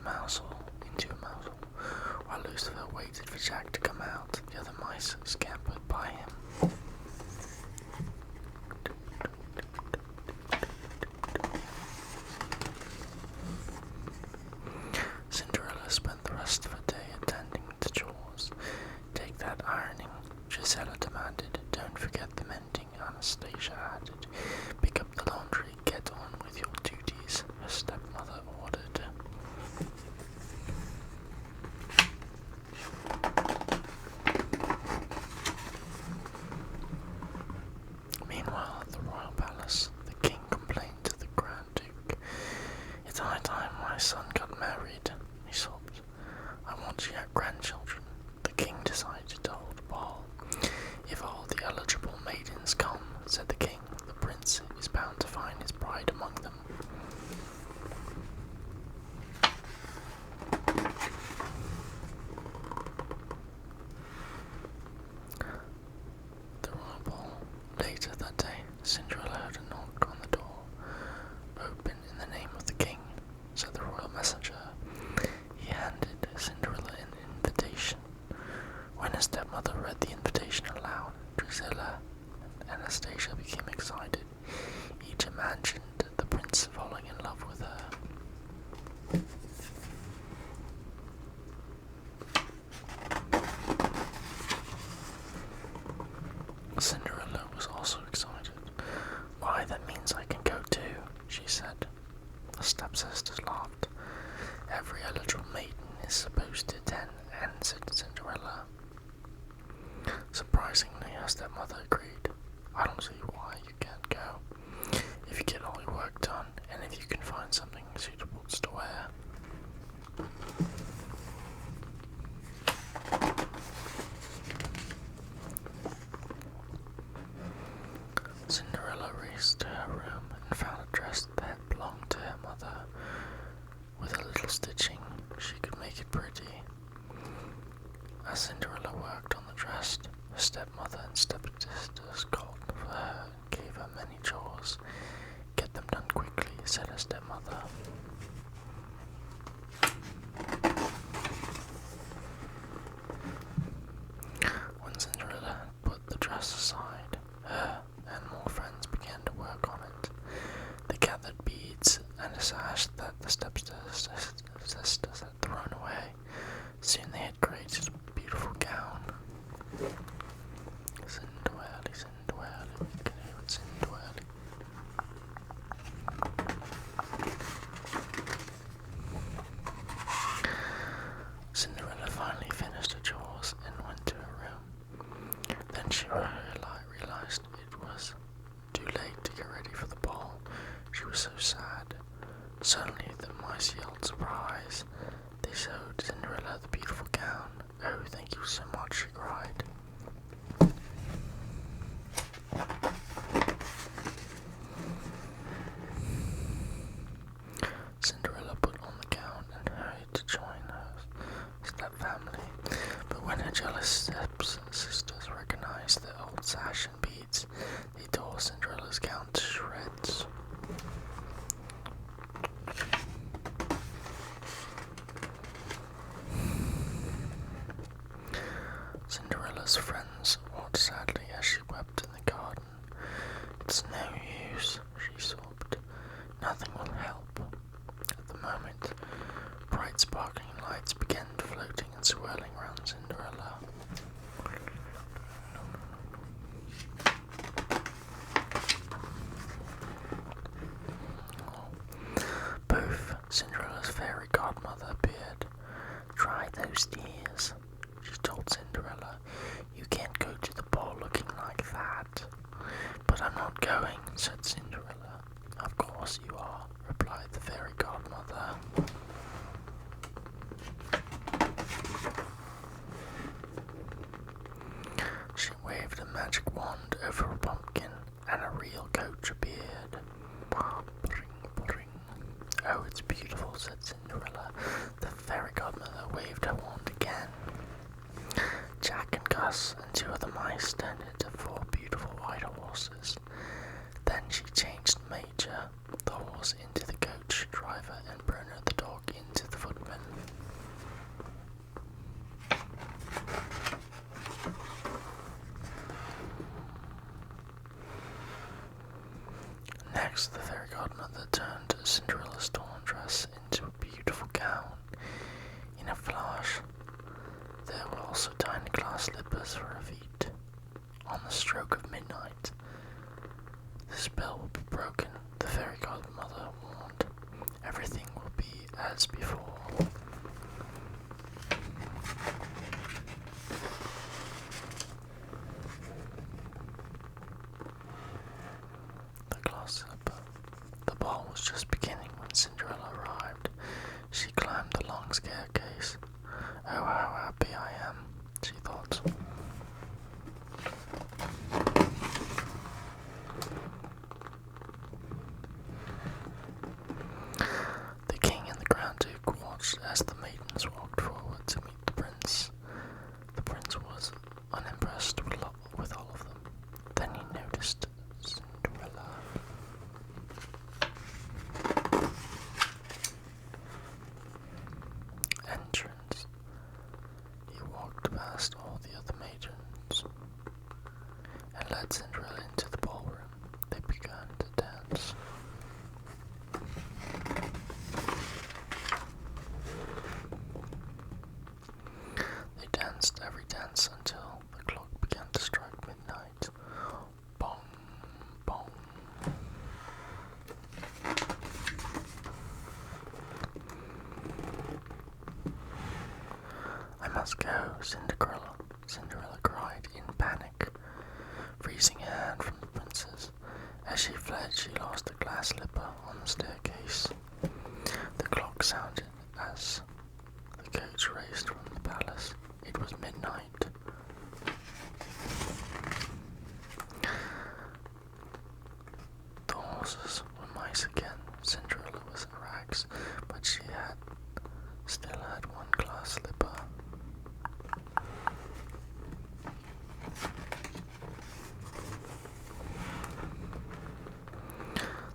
the mouse hole into a mouse hole, while Lucifer waited for Jack to come out. The other mice scampered by him. Cinderella spent the rest of her day attending to chores. Take that ironing, Gisela demanded. Don't forget the mending, Anastasia added. Pick up the laundry, get on with your duties, her stepmother ordered. Meanwhile, at the royal palace, the king complained to the Grand Duke. It's high time my son got married, he sobbed. I want yet grandchildren. The king decided to hold a ball. If all the eligible maidens come, said the king, the prince is bound to find his bride among them. The royal ball. Later that day, Cinderella heard a knock on the door. Open in the name of the king, said the royal messenger. He handed Cinderella an invitation. When her stepmother read the invitation aloud, Drusilla and Anastasia became excited. Each imagined the prince falling in love with her. Cinderella was also excited. Why, that means I can go too, she said. The stepsisters laughed. Every eligible maiden is supposed to attend, and said Cinderella. Surprisingly, her stepmother agreed. I don't see why you can't go. If you get all your work done, and if you can find something suitable to wear. Cinderella raced to her room and found a dress that belonged to her mother. With a little stitching, she could make it pretty. As Cinderella worked on the dress, her stepmother and stepsisters called for her and gave her many chores. Get them done quickly, said her stepmother. When Cinderella had put the dress aside, her and more friends began to work on it. They gathered beads and a sash that the stepsisters had thrown away. Soon they had created a beautiful gown. Cinderella, Cinderella, you can hear it, Cinderella. Cinderella finally finished her chores and went to her room. Then she realized it was too late to get ready for the ball. She was so sad. Suddenly the mice yelled surprise. They showed Cinderella the beautiful gown. Oh, thank you so much, she cried. Cinderella put on the gown and hurried to join her step-family. But when her jealous step-sisters recognized the old sash and beads, they tore Cinderella's gown to shreds. Cinderella's friends watched sadly as she wept in the garden. It's no use, she sobbed. Nothing will help. At the moment, bright sparkling lights began floating and swirling around Cinderella. Both Cinderella's fairy godmother appeared. Try those tears, she told Cinderella. You can't go to the ball looking like that. But I'm not going, said Cinderella. Of course you are, replied the fairy godmother. She waved a magic wand over a pumpkin, and a real coach appeared. Bring, bring. Oh, it's beautiful, said Cinderella. The fairy godmother waved her wand again. Next, the fairy godmother turned Cinderella's torn dress into a beautiful gown. In a flash, there were also tiny glass slippers for her feet. On the stroke of midnight, the spell will be broken, the fairy godmother warned. Everything will be as before. The glass slipper. The ball was just beginning when Cinderella arrived. She climbed the long staircase. Oh, how happy I am, she thought. The king and the Grand Duke watched as the maidens walked forward to meet the prince. The prince was unimpressed with all of them. Then he noticed Cinderella. Entrance. He walked past all the other maidens and led Cinderella into the ballroom. They began to dance. They danced every dance until the clock began to strike midnight. Bong, bong. I must go, Cinderella cried in panic, freezing her hand from the princess. As she fled, she lost a glass slipper on the staircase. The clock sounded as the coach raced from the palace. It was midnight. The horses were mice again. Cinderella was in rags, but she still had one glass slipper.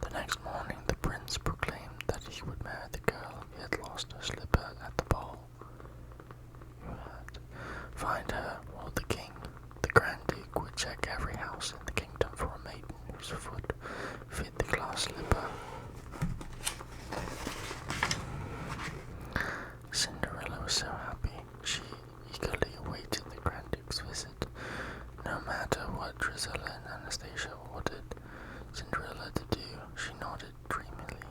The next morning, the prince proclaimed that he would marry the girl he had lost her slipper at the ball. Find her, roared the king. The Grand Duke would check every house in the kingdom for a maiden whose foot fit the glass slipper. Cinderella was so happy. She eagerly awaited the Grand Duke's visit. No matter what Drizella and Anastasia ordered Cinderella to do, she nodded dreamily.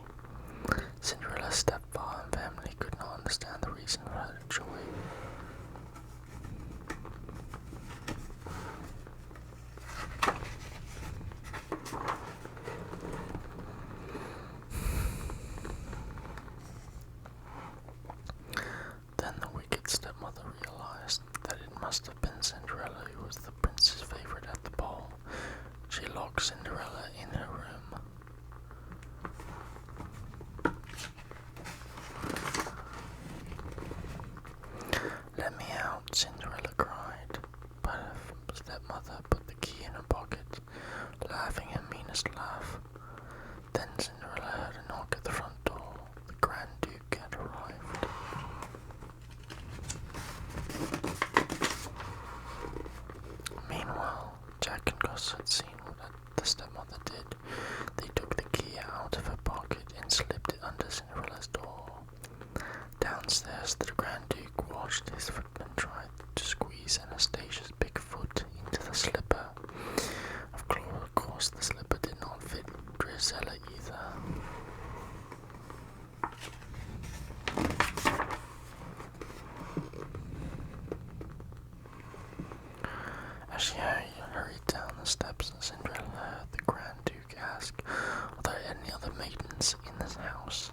Cinderella's stepfather and family could not understand the reason for her joy. Then the wicked stepmother realized that it must have been Cinderella who was the prince's favorite at the ball. She locked Cinderella in her room. Let me out, Cinderella cried, but her stepmother put the key in her pocket, laughing her meanest laugh. Then Cinderella heard a knock at the front door. The Grand Duke had arrived. Meanwhile, Jack and Gus had seen what the stepmother did. They took the key out of her pocket and slipped it under Cinderella's door. Downstairs, the Grand Duke watched his footman try to squeeze Anastasia's big foot into the slipper. Of course, the slipper did not fit Drizella either. As she hurried down the steps, Cinderella heard the Grand Duke ask, "Are there any other maidens in this house?"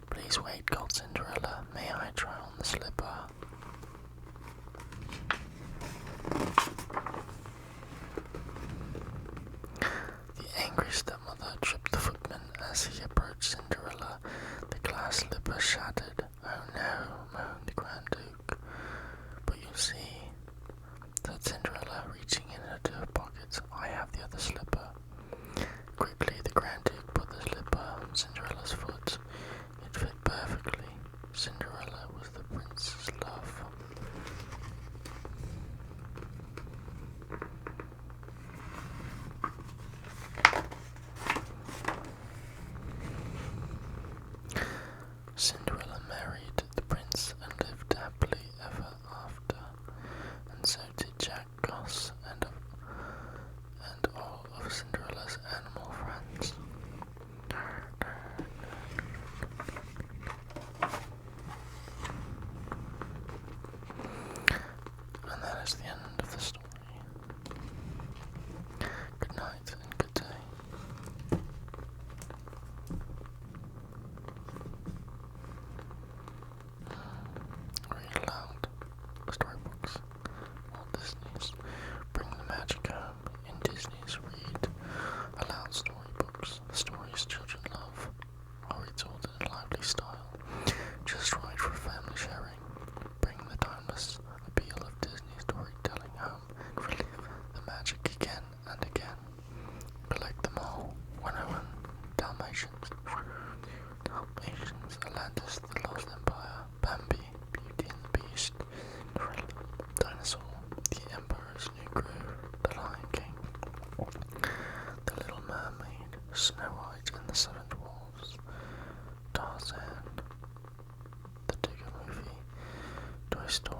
"Please wait," called Cinderella. "May I try on the slipper?" The angry stepmother tripped the footman as he approached Cinderella. The glass slipper shattered. "Oh no," moaned the Grand Duke. "But you see," said Cinderella, reaching into her pocket, "I have the other slipper." Quickly, the Grand Duke put the slipper on Cinderella's foot. It fit perfectly. Cinderella was the princess Toy Story.